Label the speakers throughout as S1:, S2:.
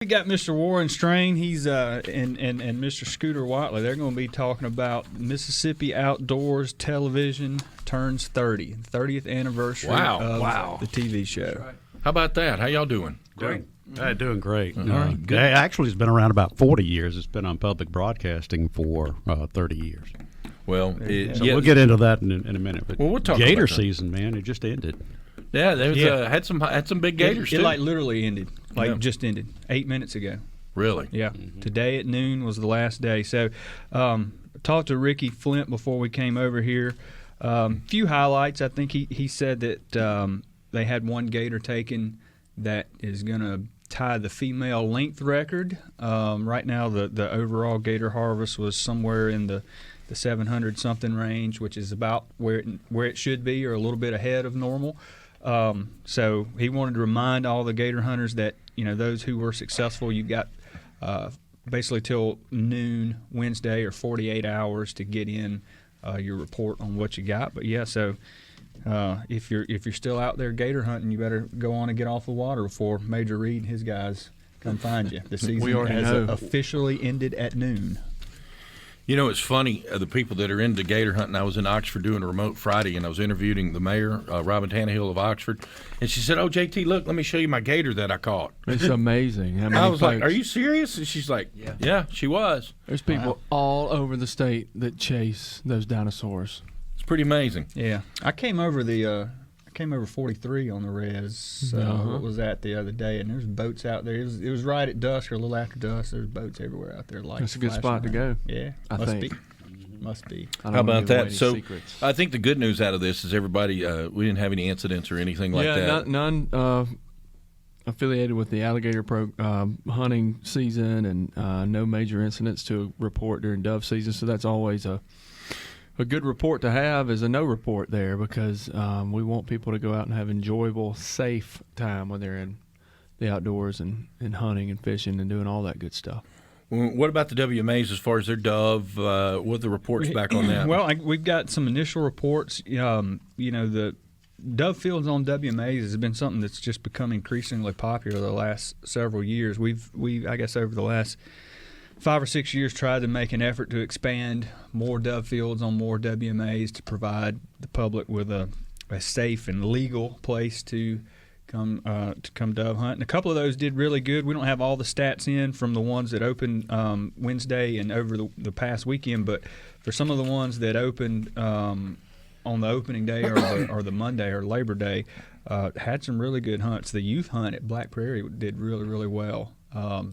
S1: We got Mr. Warren Strain. He's and Mr. Scooter Watley. They're going to be talking about Mississippi Outdoors Television turns 30th anniversary of the TV show.
S2: Right. How about that? How y'all doing?
S3: Great. Doing great.
S2: All right, good.
S3: Actually, it's been around about 40 years. It's been on public broadcasting for 30 years.
S2: Well,
S3: we'll get into that in a minute. But
S2: we'll talk
S3: Gator
S2: about that.
S3: Season, man, it just ended.
S2: Yeah, there was had some big gators
S1: It
S2: too.
S1: like literally ended, just ended 8 minutes ago.
S2: Really?
S1: Yeah. Mm-hmm. Today at noon was the last day. So, talked to Ricky Flint before we came over here. Few highlights. I think he said that they had one gator taken that is going to tie the female length record. Right now, the overall gator harvest was somewhere in the 700 something range, which is about where it should be, or a little bit ahead of normal. So he wanted to remind all the gator hunters that those who were successful, you got basically till noon Wednesday or 48 hours to get in your report on what you got. But yeah, so if you're still out there gator hunting, you better go on and get off the water before Major Reed and his guys come find you. The season has officially ended at noon.
S2: It's funny, the people that are into gator hunting, I was in Oxford doing a remote Friday, and I was interviewing the mayor, Robin Tannehill of Oxford, and she said, "Oh, JT, look, let me show you my gator that I caught."
S4: It's amazing.
S2: I was like, "Are you serious?" And she's like, yeah, she was.
S4: There's people all over the state that chase those dinosaurs.
S2: It's pretty amazing.
S1: Yeah. I came over 43 on the res. What was that the other day? And there's boats out there. It was right at dusk or a little after dusk. There's boats everywhere out there.
S4: That's a good spot to go.
S1: Yeah, must be.
S2: How about that? So I think the good news out of this is everybody. We didn't have any incidents or anything like that.
S4: None affiliated with the alligator hunting season, and no major incidents to report during dove season. So that's always a good report to have, is a no report there, because we want people to go out and have enjoyable, safe time when they're in the outdoors and hunting and fishing and doing all that good stuff.
S2: What about the WMAs as far as their dove? What are the reports back on that?
S1: Well, we've got some initial reports. The dove fields on WMAs has been something that's just become increasingly popular the last several years. We've I guess over the last 5 or 6 years tried to make an effort to expand more dove fields on more WMAs to provide the public with a safe and legal place to come dove hunt. And a couple of those did really good. We don't have all the stats in from the ones that opened Wednesday and over the past weekend, but for some of the ones that opened on the opening day or the Monday or Labor Day, had some really good hunts. The youth hunt at Black Prairie did really, really well. A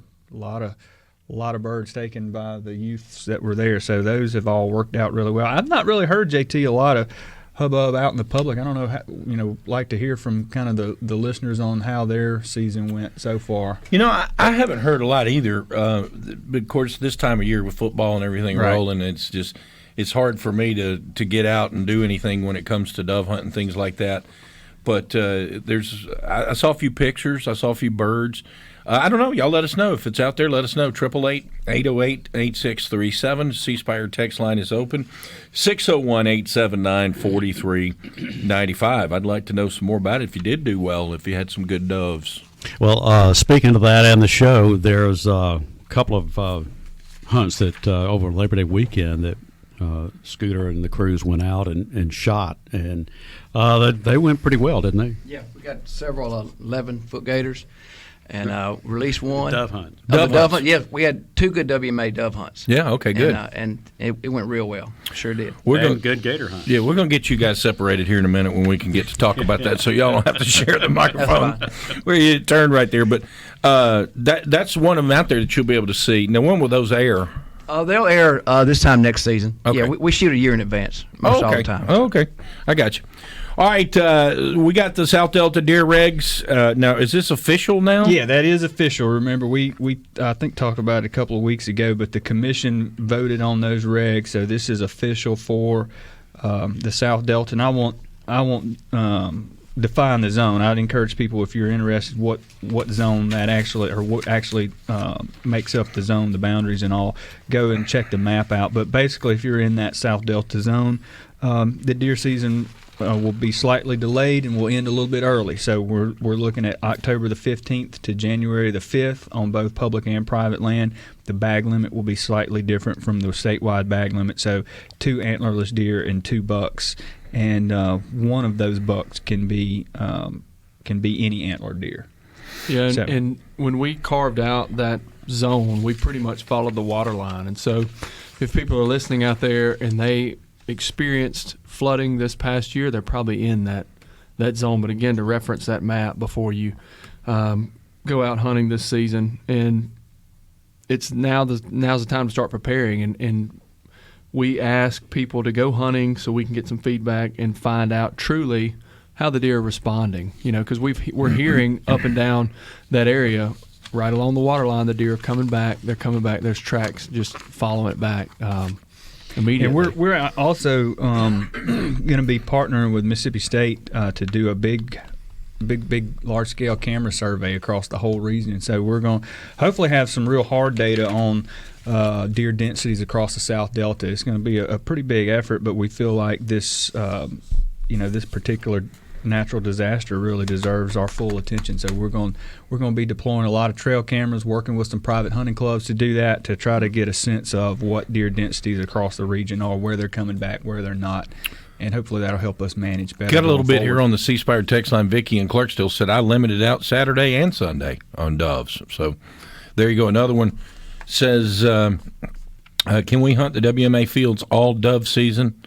S1: lot of birds taken by the youths that were there, so those have all worked out really well. I've not really heard, JT, a lot of hubbub out in the public. I don't know, like to hear from kind of the listeners on how their season went so far.
S2: I haven't heard a lot either. But of course, this time of year with football and everything rolling, it's hard for me to get out and do anything when it comes to dove hunting, things like that. But I saw a few pictures. I saw a few birds. I don't know. Y'all let us know. If it's out there, let us know. 888-808-8637. C Spire text line is open. 601-879-4395. I'd like to know some more about it if you did do well, if you had some good doves.
S3: Well, speaking of that and the show, there's a couple of hunts that over Labor Day weekend that Scooter and the crews went out and shot, and they went pretty well, didn't they?
S5: Yeah, we got several 11-foot gators. And released one.
S3: Dove hunt.
S5: Dove hunt. Yeah, we had 2 good WMA dove hunts.
S2: Yeah, okay, good.
S5: And it went real well. Sure did.
S2: We're going
S3: good gator hunt.
S2: Yeah, we're going to get you guys separated here in a minute when we can get to talk about that, so y'all don't have to share the microphone where you turn right there. But that's one of them out there that you'll be able to see. Now, when will those air?
S5: They'll air this time next season.
S2: Okay.
S5: Yeah, we shoot a year in advance most all the time.
S2: Oh, okay. I got you. All right, we got the South Delta deer regs. Now, is this official now?
S1: Yeah, that is official. Remember, we I think talked about it a couple of weeks ago, but the commission voted on those regs, so this is official for the South Delta. And I won't define the zone. I'd encourage people, if you're interested, what zone that actually, or what actually makes up the zone, the boundaries and all, go and check the map out. But basically, if you're in that South Delta zone, the deer season will be slightly delayed and will end a little bit early. So we're looking at October the 15th to January the 5th on both public and private land. The bag limit will be slightly different from the statewide bag limit. So 2 antlerless deer and 2 bucks, and one of those bucks can be any antler deer.
S4: Yeah,
S1: So-
S4: and when we carved out that zone, we pretty much followed the water line. And so if people are listening out there and they experienced flooding this past year, they're probably in that zone. But again, to reference that map before you go out hunting this season, and it's now's the time to start preparing. And we ask people to go hunting so we can get some feedback and find out truly how the deer are responding. Because we're hearing up and down that area, right along the water line, the deer are coming back. They're coming back. There's tracks just following it back immediately.
S1: And we're also going to be partnering with Mississippi State to do a big large scale camera survey across the whole region. So we're going to hopefully have some real hard data on deer densities across the South Delta. It's going to be a pretty big effort, but we feel like this this particular natural disaster really deserves our full attention. So we're going to be deploying a lot of trail cameras, working with some private hunting clubs to do that, to try to get a sense of what deer densities across the region are, where they're coming back, where they're not, and hopefully that'll help us manage better.
S2: Got a little bit
S1: forward.
S2: here on the C Spire text line. Vicky in Clarksville said, I limited out Saturday and Sunday on doves. So there you go. Another one says, can we hunt the WMA fields all dove season?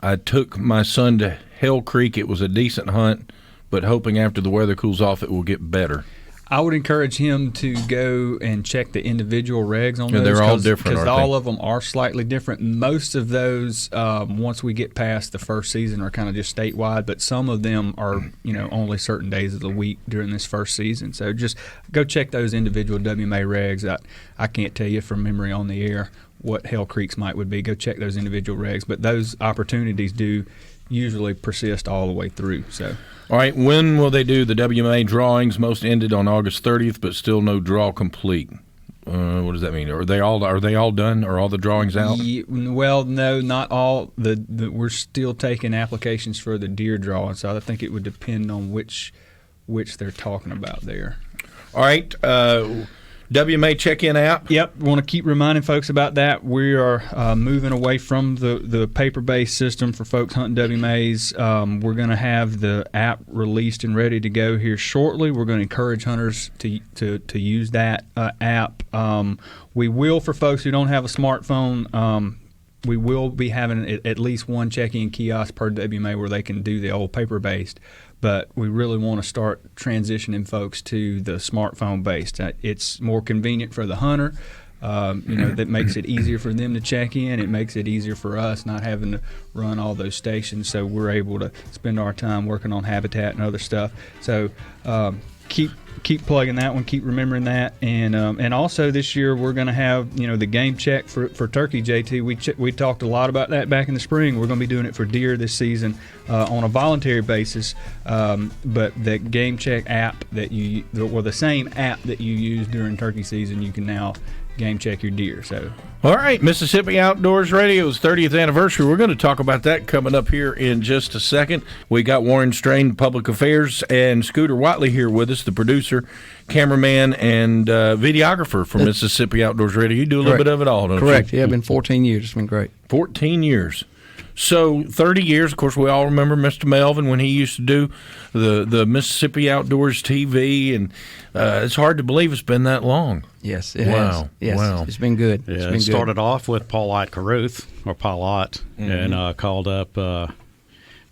S2: I took my son to Hell Creek. It was a decent hunt, but hoping after the weather cools off it will get better.
S1: I would encourage him to go and check the individual regs on
S2: Yeah,
S1: those.
S2: they're all different,
S1: because
S2: aren't
S1: all
S2: they?
S1: of them are slightly different. Most of those, once we get past the first season, are kind of just statewide, but some of them are only certain days of the week during this first season. So just go check those individual WMA regs. I can't tell you from memory on the air what Hell Creek's would be. Go check those individual regs, but those opportunities do usually persist all the way through. So.
S2: All right, when will they do the WMA drawings? Most ended on August 30th, but still no draw complete. What does that mean? Are they all done? Are all the drawings out?
S1: Well, no, not all. We're still taking applications for the deer draw, and so I think it would depend on which they're talking about there.
S2: All right, WMA Check-In App.
S1: Yep, want to keep reminding folks about that. We are moving away from the paper-based system for folks hunting WMAs. We're going to have the app released and ready to go here shortly. We're going to encourage hunters to use that app. We will, for folks who don't have a smartphone, we will be having at least one check-in kiosk per WMA where they can do the old paper-based. But we really want to start transitioning folks to the smartphone-based. It's more convenient for the hunter. That makes it easier for them to check in. It makes it easier for us not having to run all those stations, so we're able to spend our time working on habitat and other stuff. So keep plugging that one, keep remembering that, and also this year we're going to have the game check for turkey. JT, we talked a lot about that back in the spring. We're going to be doing it for deer this season on a voluntary basis, but the game check app the same app that you use during turkey season, you can now game check your deer. So.
S2: All right, Mississippi Outdoors Radio's 30th anniversary. We're going to talk about that coming up here in just a second. We got Warren Strain, Public Affairs, and Scooter Watley here with us, the producer, cameraman, and videographer for Mississippi Outdoors Radio. You do a little bit of it all, don't you?
S5: Correct. Yeah, it's been 14 years. It's been great.
S2: 14 years. So 30 years, of course, we all remember Mr. Melvin when he used to do the Mississippi Outdoors TV, and it's hard to believe it's been that long.
S5: Yes, it has. Yes,
S2: Wow.
S5: it's been good.
S3: Yeah,
S5: It's been
S3: it
S5: good.
S3: started off with Paulette Carruth, and called up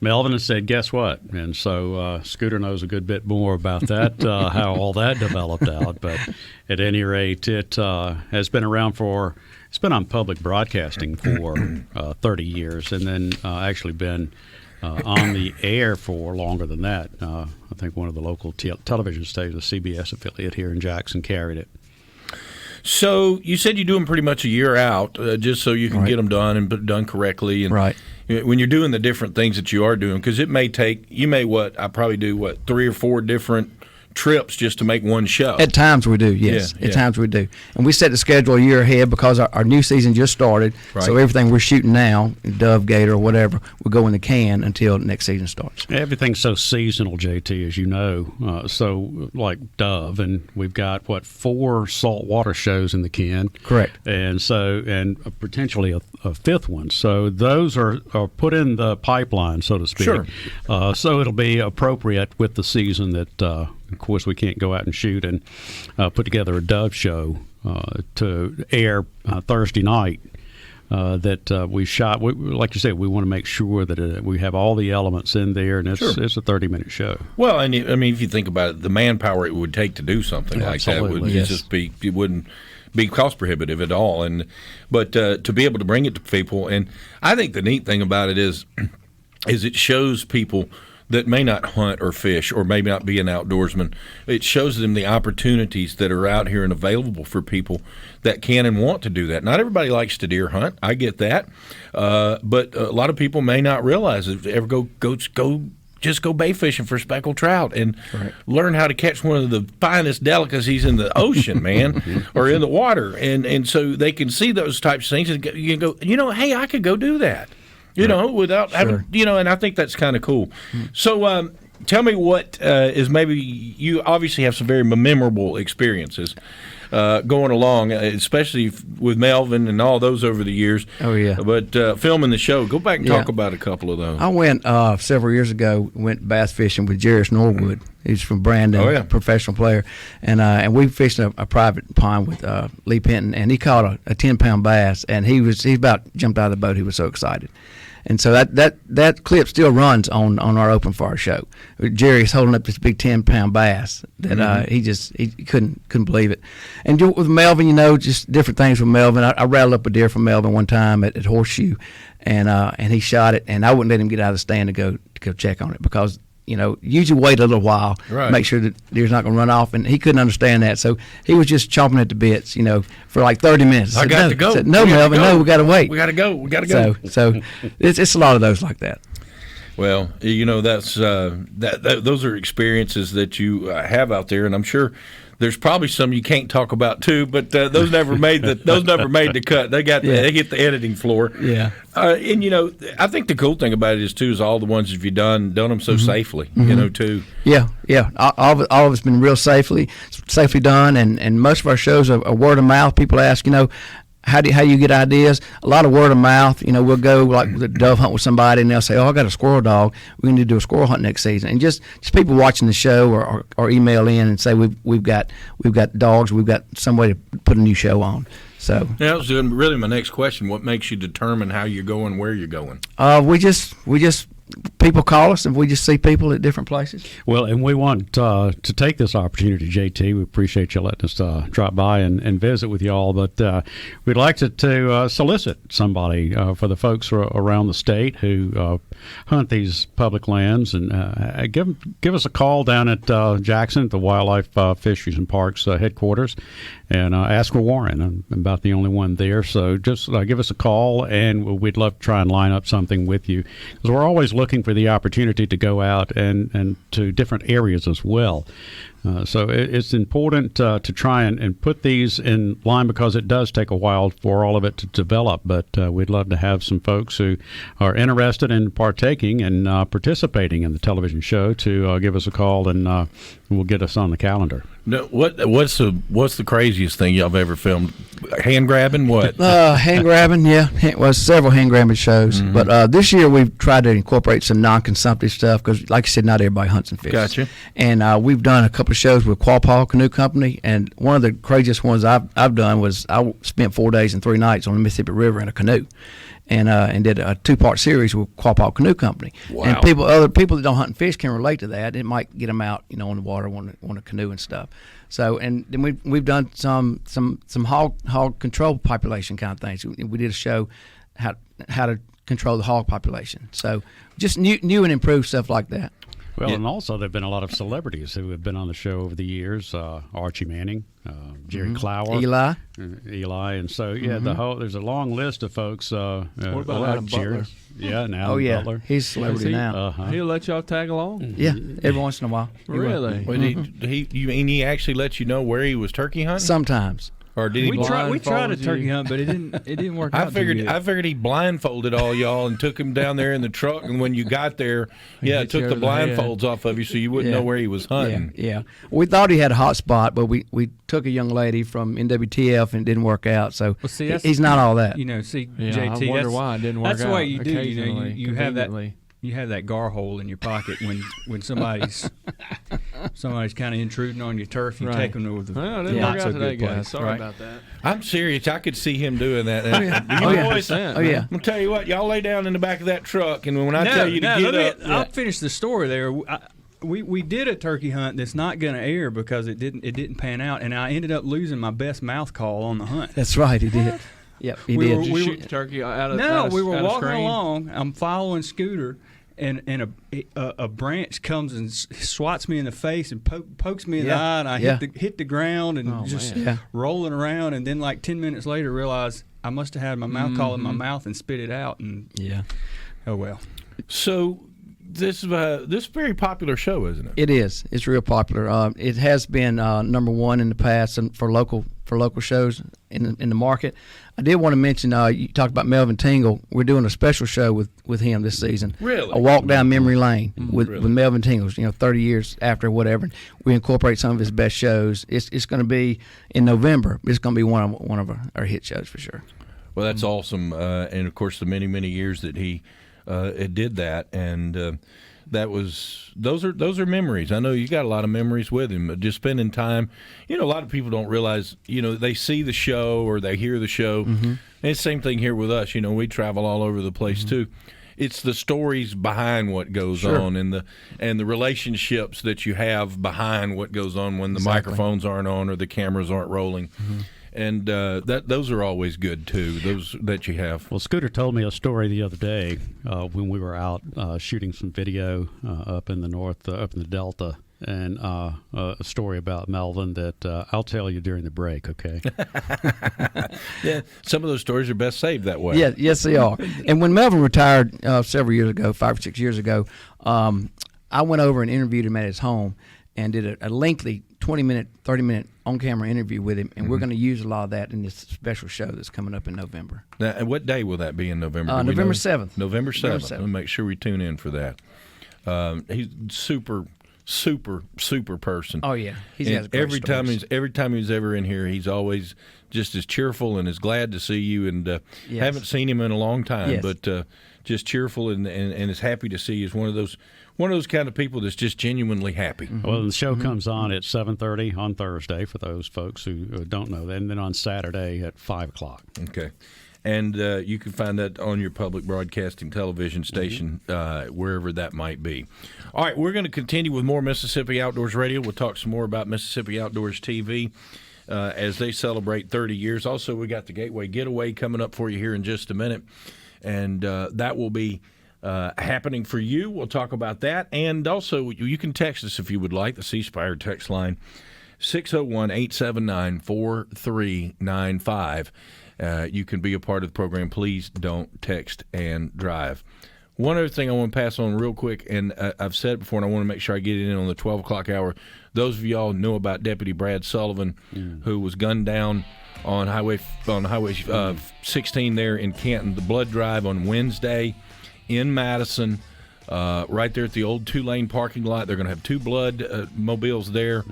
S3: Melvin and said, guess what? And so Scooter knows a good bit more about that, how all that developed out. But at any rate, it has been around it's been on public broadcasting for 30 years, and then actually been on the air for longer than that. I think one of the local television stations, the CBS affiliate here in Jackson, carried it.
S2: So you said you do them pretty much a year out, just so you can get them done and done correctly. And
S5: Right.
S2: when you're doing the different things that you are doing, because I probably do 3 or 4 different trips just to make one show.
S5: At times we do, yes.
S2: Yeah,
S5: At times we do. And we set the schedule a year ahead because our new season just started.
S2: Right.
S5: So everything we're shooting now, Dove, Gator, or whatever, will go in the can until next season starts.
S3: Everything's so seasonal, JT, as you know. So like Dove, and we've got, 4 saltwater shows in the can.
S5: Correct.
S3: And potentially a fifth one. So those are put in the pipeline, so to speak.
S2: Sure.
S3: So it'll be appropriate with the season that, of course, we can't go out and shoot and put together a Dove show to air Thursday night. That we shot. Like you said, we want to make sure that we have all the elements in there, and it's a 30-minute show.
S2: Well, and I mean, if you think about it, the manpower it would take to do something like that would just be, it wouldn't be cost prohibitive at all. But to be able to bring it to people, and I think the neat thing about it is it shows people that may not hunt or fish or maybe not be an outdoorsman. It shows them the opportunities that are out here and available for people that can and want to do that. Not everybody likes to deer hunt. I get that. But a lot of people may not realize it. Ever just go bay fishing for speckled trout and learn how to catch one of the finest delicacies in the ocean, man, or in the water. And so they can see those types of things and you can go, hey, I could go do that. Without having, and I think that's kind of cool. So tell me what is maybe, you obviously have some very memorable experiences going along, especially with Melvin and all those over the years.
S5: Oh, yeah.
S2: But filming the show, go back and talk about a couple of those.
S5: I went several years ago, went bass fishing with Jerris Norwood. He's from Brandon, professional player. And we fished a private pond with Lee Penton, and he caught a 10-pound bass, and he about jumped out of the boat. He was so excited. And so that clip still runs on our Open Fire show. Jerry's holding up this big 10-pound bass that he couldn't believe it. And with Melvin, just different things with Melvin. I rattled up a deer from Melvin one time at Horseshoe, and he shot it, and I wouldn't let him get out of the stand to go check on it because usually wait a little while, make sure that deer's not going to run off, and he couldn't understand that. So he was just chomping at the bits, for like 30 minutes.
S2: I got to go.
S5: Said, no, Melvin, no, we got to wait.
S2: We got to go.
S5: So it's a lot of those like that.
S2: Well, that's those are experiences that you have out there, and I'm sure there's probably some you can't talk about too, but those never made the cut. They hit the editing floor.
S5: Yeah.
S2: And I think the cool thing about it is all the ones you've done them so safely. Too.
S5: Yeah. All of it's been real safely done, and most of our shows are word of mouth. People ask, how do you get ideas? A lot of word of mouth. We'll go like the dove hunt with somebody, and they'll say, "Oh, I got a squirrel dog. We need to do a squirrel hunt next season." And just people watching the show or email in and say, "We've got dogs. We've got some way to put a new show on." So
S2: that was really my next question. What makes you determine how you're going, where you're going?
S5: We just people call us, and we just see people at different places.
S3: Well, and we want to take this opportunity, JT. We appreciate you letting us drop by and visit with you all, but we'd like to solicit somebody for the folks around the state who hunt these public lands, and give us a call down at Jackson at the Wildlife Fisheries and Parks headquarters, and ask for Warren. I'm about the only one there, so just give us a call, and we'd love to try and line up something with you, because we're always looking for the opportunity to go out and to different areas as well. So it's important to try and put these in line, because it does take a while for all of it to develop. But we'd love to have some folks who are interested in partaking and participating in the television show to give us a call, and we'll get us on the calendar.
S2: No, what's the craziest thing y'all have ever filmed? Hand grabbing? What?
S5: Hand grabbing, yeah. Several hand grabbing shows. But this year we've tried to incorporate some non-consumptive stuff because, like you said, not everybody hunts and fishes.
S2: Gotcha.
S5: And we've done a couple of shows with Quail Canoe Company, and one of the craziest ones I've done was I spent 4 days and 3 nights on the Mississippi River in a canoe. And did a 2-part series with Quail Canoe Company. Wow. And other people that don't hunt and fish can relate to that. It might get them out, on the water, on a canoe and stuff. So, and then we've done some hog control population kind of things. We did a show how to control the hog population. So, just new and improved stuff like that.
S3: Well, and also there have been a lot of celebrities who have been on the show over the years. Archie Manning, Jerry Clower, Eli, and so there's a long list of folks.
S4: What about Adam Butler?
S3: Yeah, and Alan Butler.
S5: He's a celebrity now.
S4: He'll let y'all tag along.
S5: Yeah, every once in a while.
S4: Really?
S2: Well, he actually let you know where he was turkey hunting?
S5: Sometimes.
S2: Or did he
S1: we tried a turkey hunt, but it didn't work out.
S2: I figured he blindfolded all y'all and took him down there in the truck, and when you got there, it took the blindfolds off of you so you wouldn't know where he was hunting.
S5: Yeah. We thought he had a hot spot, but we took a young lady from NWTF and it didn't work out. So he's not all that.
S1: JT,
S4: I wonder why it didn't work out.
S1: That's the way you do. You have that.
S4: Conveniently.
S1: You have that gar hole in your pocket when somebody's kind of intruding on your turf. You take them to the not so good place.
S4: Sorry about that.
S2: I'm serious. I could see him doing that.
S5: Boys,
S2: I'm gonna tell you what. Y'all lay down in the back of that truck, and when I tell you to get up,
S1: I'll finish the story there. We did a turkey hunt that's not going to air because it didn't pan out, and I ended up losing my best mouth call on the hunt.
S5: That's right, he did. Yep, he did.
S4: Did you shoot the turkey out of
S1: No, we were walking
S4: screen?
S1: along. I'm following Scooter, and a branch comes and swats me in the face and pokes me in the eye, and I hit the ground and rolling around, and then like 10 minutes later realized I must have had my mouth call in my mouth and spit it out, and oh well.
S2: So this is a very popular show, isn't it?
S5: It is. It's real popular. It has been number one in the past and for local shows in the market. I did want to mention you talked about Melvin Tingle. We're doing a special show with him this season.
S2: Really?
S5: A walk down memory lane with Melvin Tingle. 30 years after whatever. We incorporate some of his best shows. It's going to be in November. It's going to be one of our hit shows for sure.
S2: Well, that's awesome, and of course the many years that he did that, and those are memories. I know you got a lot of memories with him, but just spending time. A lot of people don't realize. They see the show or they hear the show. And it's the same thing here with us. We travel all over the place too. It's the stories behind what goes on, and the relationships that you have behind what goes on when the microphones aren't on or the cameras aren't rolling. And those are always good too. Those that you have.
S3: Well, Scooter told me a story the other day when we were out shooting some video up in the north, up in the Delta, and a story about Melvin that I'll tell you during the break. Okay.
S2: Yeah, some of those stories are best saved that way.
S5: Yeah, yes, they are. And when Melvin retired several years ago, 5 or 6 years ago, I went over and interviewed him at his home and did a lengthy 20-minute, 30-minute on-camera interview with him, and we're going to use a lot of that in this special show that's coming up in November.
S2: Now, and what day will that be in November?
S5: November 7th.
S2: November 7th. We'll make sure we tune in for that. He's super person.
S5: Oh yeah, he has great
S2: every
S5: stories.
S2: time he's ever in here, he's always just as cheerful and as glad to see you. And haven't seen him in a long time, but just cheerful and is happy to see you. Is one of those kind of people that's just genuinely happy.
S3: Well, the show comes on at 7:30 on Thursday for those folks who don't know that, and then on Saturday at 5 o'clock.
S2: Okay. And you can find that on your public broadcasting television station, wherever that might be. All right, we're going to continue with more Mississippi Outdoors Radio. We'll talk some more about Mississippi Outdoors TV as they celebrate 30 years. Also, we got the Gateway Getaway coming up for you here in just a minute, and that will be happening for you. We'll talk about that. And also, you can text us if you would like, the C Spire text line, 601-879-4395. You can be a part of the program. Please don't text and drive. One other thing I want to pass on real quick, and I've said it before, and I want to make sure I get it in on the 12 o'clock hour. Those of y'all know about Deputy Brad Sullivan, who was gunned down on Highway 16 there in Canton. The blood drive on Wednesday in Madison, right there at the old two-lane parking lot. They're going to have two blood mobiles there.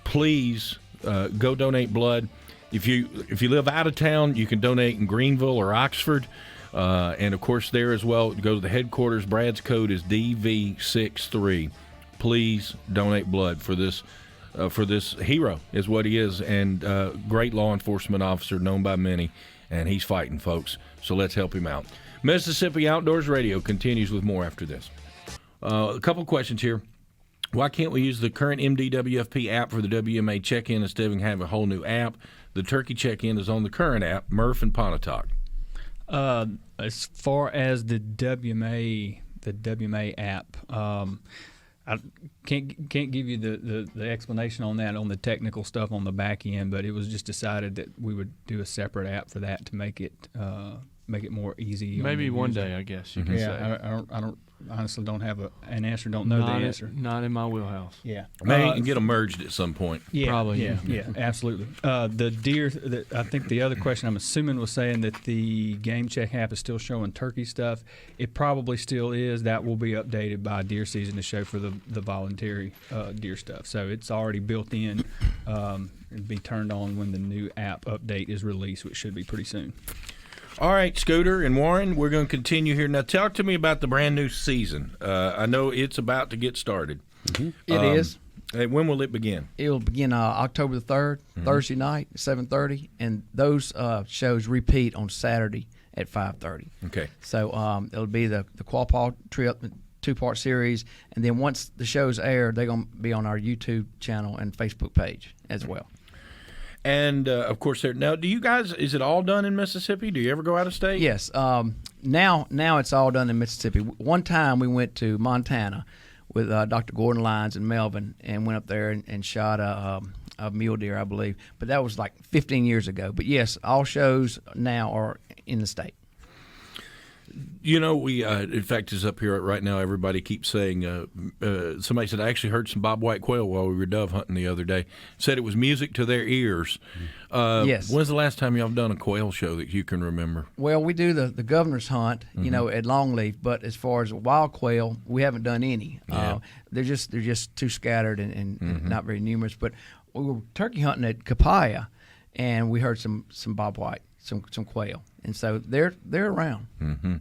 S2: Please go donate blood. If you live out of town, you can donate in Greenville or Oxford. And, of course, there as well, go to the headquarters. Brad's code is DV63. Please donate blood for this hero is what he is, and great law enforcement officer known by many, and he's fighting, folks. So let's help him out. Mississippi Outdoors Radio continues with more after this. A couple questions here. Why can't we use the current MDWFP app for the WMA check-in instead of having a whole new app? The turkey check-in is on the current app, Murph and Pontotoc. As
S1: far as the WMA app, I can't give you the explanation on that on the technical stuff on the back end, but it was just decided that we would do a separate app for that to make it more easy.
S4: Maybe one day, I guess you can say.
S1: I don't honestly don't have an answer. Don't know the answer.
S4: Not in my wheelhouse.
S1: Yeah,
S2: maybe you can get them merged at some point.
S1: Yeah,
S4: probably.
S1: Yeah, absolutely. The deer. I think the other question I'm assuming was saying that the Game Check app is still showing turkey stuff. It probably still is. That will be updated by deer season to show for the voluntary deer stuff. So it's already built in. It'll be turned on when the new app update is released, which should be pretty soon.
S2: All right, Scooter and Warren, we're going to continue here. Now, talk to me about the brand new season. I know it's about to get started.
S5: Mm-hmm. It is.
S2: When will it begin?
S5: It will begin October the 3rd, Thursday night, 7:30, and those shows repeat on Saturday at 5:30.
S2: Okay.
S5: So it'll be the Quail Paw trip, 2-part series, and then once the shows air, they're going to be on our YouTube channel and Facebook page as well.
S2: And, of course, now, do you guys, is it all done in Mississippi? Do you ever go out of state?
S5: Yes. Now it's all done in Mississippi. One time we went to Montana with Dr. Gordon Lyons and Melvin and went up there and shot a mule deer, I believe. But that was like 15 years ago. But, yes, all shows now are in the state.
S2: You know, we in fact, is up here right now. Everybody keeps saying. Somebody said I actually heard some bobwhite quail while we were dove hunting the other day. Said it was music to their ears.
S5: Yes.
S2: When's the last time y'all have done a quail show that you can remember?
S5: Well, we do the governor's hunt, you know, at Longleaf. But as far as wild quail, we haven't done any.
S2: Yeah.
S5: They're just too scattered and not very numerous. But we were turkey hunting at Capaya, and we heard some bobwhite, some quail, and so they're around.
S2: Mm-hmm.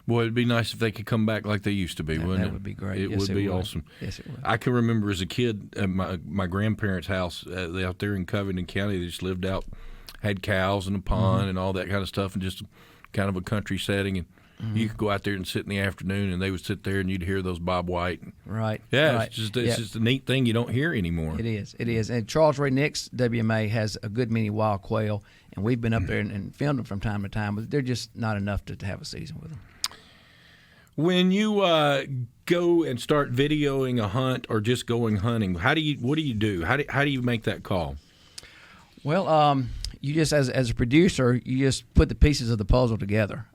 S2: Boy, it'd be nice if they could come back like they used to be, wouldn't it?
S5: That would be great.
S2: It would be awesome.
S5: Yes, it would.
S2: I can remember as a kid at my grandparents' house out there in Covington County. They just lived out, had cows and a pond and all that kind of stuff, and just kind of a country setting. And you could go out there and sit in the afternoon, and they would sit there, and you'd hear those bobwhite.
S5: Right.
S2: Yeah,
S5: right.
S2: it's just a neat thing you don't hear anymore.
S5: It is. And Charles Ray Nix, WMA, has a good many wild quail, and we've been up there and filmed them from time to time, but they're just not enough to have a season with them.
S2: When you go and start videoing a hunt or just going hunting, what do you do? How do you make that call?
S5: Well, you just as a producer, you just put the pieces of the puzzle together.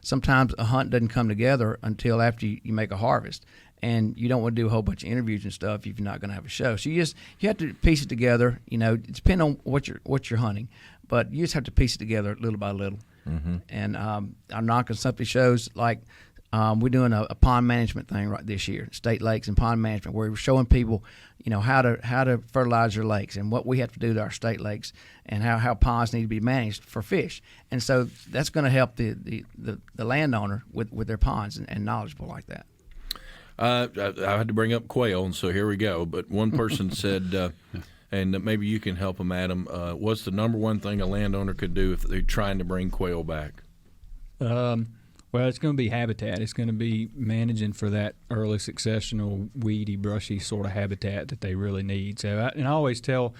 S5: Sometimes a hunt doesn't come together until after you make a harvest, and you don't want to do a whole bunch of interviews and stuff if you're not going to have a show. So you have to piece it together. You know, it depends on what you're hunting, but you just have to piece it together little by little. Mm-hmm. And our non-consumptive shows like. We're doing a pond management thing right this year, state lakes and pond management, where we're showing people, you know, how to fertilize their lakes and what we have to do to our state lakes and how ponds need to be managed for fish. And so that's going to help the landowner with their ponds and knowledgeable like that.
S2: I had to bring up quail, and so here we go. But one person said, and maybe you can help them, Adam, what's the number one thing a landowner could do if they're trying to bring quail back?
S1: Well, it's going to be habitat. It's going to be managing for that early successional, weedy, brushy sort of habitat that they really need. So, I always tell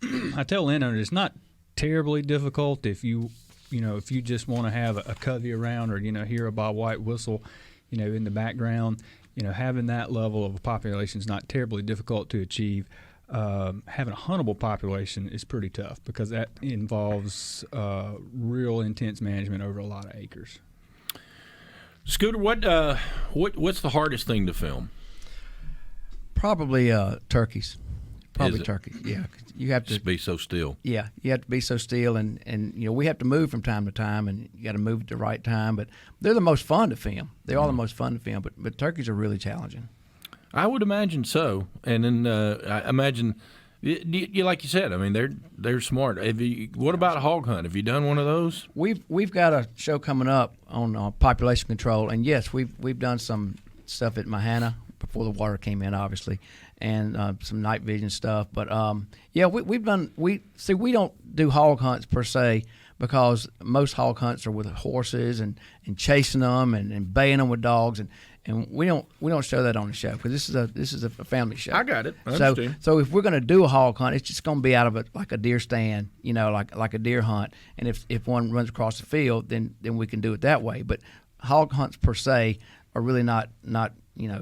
S1: landowners it's not terribly difficult if you just want to have a covey around or hear a bobwhite whistle, in the background. Having that level of a population is not terribly difficult to achieve. Having a huntable population is pretty tough because that involves real intense management over a lot of acres.
S2: Scooter, what's the hardest thing to film?
S5: Probably turkeys. Probably turkeys. Yeah, you have to
S2: just be so still.
S5: Yeah, you have to be so still, and we have to move from time to time, and you got to move at the right time. But they're the most fun to film. They're all the most fun to film. But turkeys are really challenging. I
S2: would imagine so, and then I imagine. You like you said, I mean they're smart. What about a hog hunt? Have you done one of those?
S5: We've got a show coming up on population control, and yes, we've done some stuff at Mahana before the water came in, obviously, and some night vision stuff. But we've done. We don't do hog hunts per se because most hog hunts are with horses and chasing them and baying them with dogs and we don't show that on the show because this is a family show.
S2: I got it. I understand.
S5: So if we're going to do a hog hunt, it's just going to be out of like a deer stand, like a deer hunt. And if one runs across the field, then we can do it that way. But hog hunts per se really not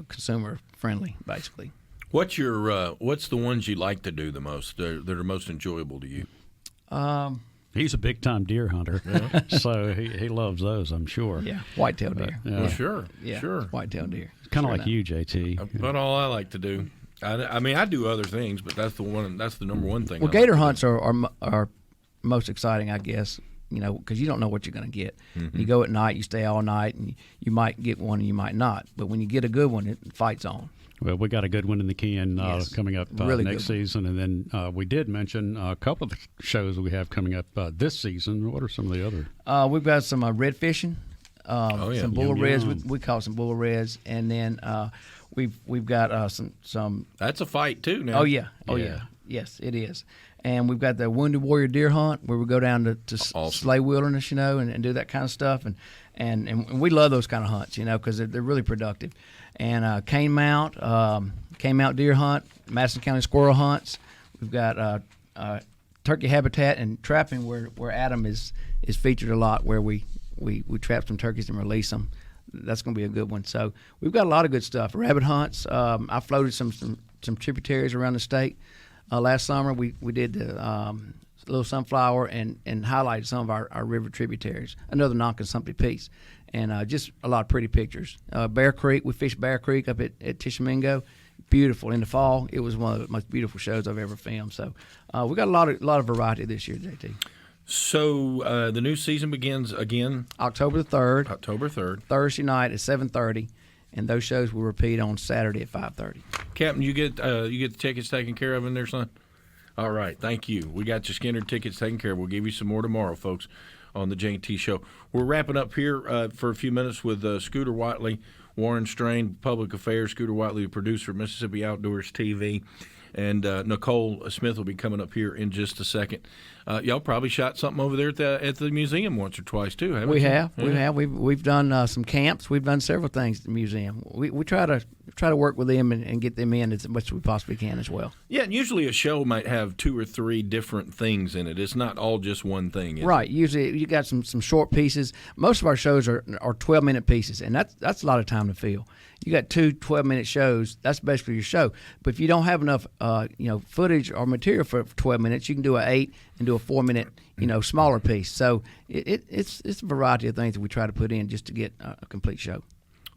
S5: consumer friendly, basically.
S2: What's the ones you like to do the most? That are most enjoyable to you?
S3: He's a big-time deer hunter, so he loves those, I'm sure.
S5: Yeah, whitetail deer.
S2: Well, sure,
S5: Yeah,
S2: sure.
S5: whitetail deer.
S3: Kind of
S5: Sure
S3: like you, JT.
S2: About all I like to do. I mean, I do other things, but that's the one. That's the number one thing.
S5: Well, gator hunts are most exciting, I guess. Because you don't know what you're going to get. You go at night, you stay all night, and you might get one and you might not. But when you get a good one, it fights on.
S3: Well, we got a good one in the can
S5: Yes.
S3: coming up
S5: Really
S3: next season. And then we did mention a couple of the shows we have coming up this season. What are some of the other?
S5: We've got some red fishing, some bull
S3: Yum,
S5: reds.
S3: yum.
S5: We call some bull reds, and then we've got some.
S2: That's a fight too now.
S5: Oh yeah,
S3: Yeah.
S5: yes, it is. And we've got the Wounded Warrior Deer Hunt, where we go down to
S2: Awesome.
S5: Slay Wilderness, and do that kind of stuff, and we love those kind of hunts, because they're really productive. And Cane Mount Deer Hunt, Madison County Squirrel Hunts. We've got turkey habitat and trapping, where Adam is featured a lot, where we trap some turkeys and release them. That's going to be a good one. So we've got a lot of good stuff. Rabbit hunts. I floated some tributaries around the state. Last summer, we did the Little Sunflower and highlighted some of our river tributaries. Another non-consumptive piece. And just a lot of pretty pictures. Bear Creek, we fished Bear Creek up at Tishomingo. Beautiful. In the fall, it was one of the most beautiful shows I've ever filmed. So we got a lot of variety this year, JT.
S2: So the new season begins again
S5: October the 3rd.
S2: October 3rd.
S5: Thursday night at 7:30. And those shows will repeat on Saturday at 5:30.
S2: Captain, you get the tickets taken care of in there, son? All right, thank you. We got your Skinner tickets taken care of. We'll give you some more tomorrow, folks, on the J&T Show. We're wrapping up here for a few minutes with Scooter Whiteley, Warren Strain, Public Affairs, Scooter Whiteley, the producer of Mississippi Outdoors TV, and Nicole Smith will be coming up here in just a second. Y'all probably shot something over there at the museum once or twice too, haven't
S5: We
S2: you?
S5: have.
S2: Yeah.
S5: We have. We've done some camps. We've done several things at the museum. We try to work with them and get them in as much as we possibly can as well.
S2: Yeah, and usually a show might have 2 or 3 different things in it. It's not all just one thing. Is
S5: Right.
S2: It?
S5: Usually you got some short pieces. Most of our shows are 12-minute pieces, and that's a lot of time to fill. You got 2 12-minute shows. That's basically your show. But if you don't have enough footage or material for 12 minutes, you can do an 8 and do a 4-minute smaller piece. So it's a variety of things that we try to put in just to get a complete show.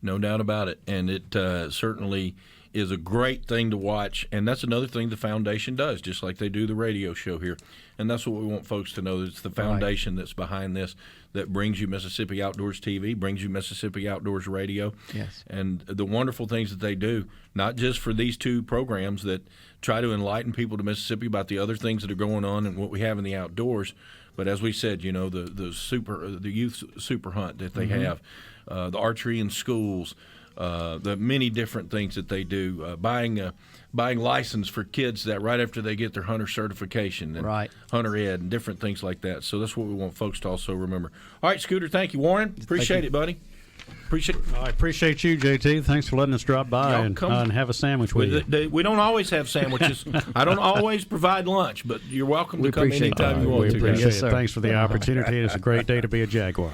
S2: No doubt about it. And it certainly is a great thing to watch. And that's another thing the foundation does, just like they do the radio show here. And that's what we want folks to know. It's the foundation that's behind this that brings you Mississippi Outdoors TV, brings you Mississippi Outdoors Radio.
S5: Yes.
S2: And the wonderful things that they do, not just for these 2 programs that try to enlighten people to Mississippi about the other things that are going on and what we have in the outdoors, but as we said, the youth super hunt that they have, the archery in schools, the many different things that they do, buying license for kids that right after they get their hunter certification, and
S5: Right.
S2: hunter ed and different things like that. So that's what we want folks to also remember. All right, Scooter, thank you. Warren, appreciate it, buddy. Appreciate it.
S3: I appreciate you, JT. Thanks for letting us drop by
S2: Y'all
S3: and
S2: come-
S3: have a sandwich with you.
S2: We don't always have sandwiches. I don't always provide lunch, but you're welcome
S5: We
S2: to come
S5: appreciate
S2: anytime
S5: that.
S2: you want
S3: We
S2: to.
S3: appreciate
S5: Yes,
S3: it.
S5: sir.
S3: Thanks for the opportunity. It's a great day to be a Jaguar.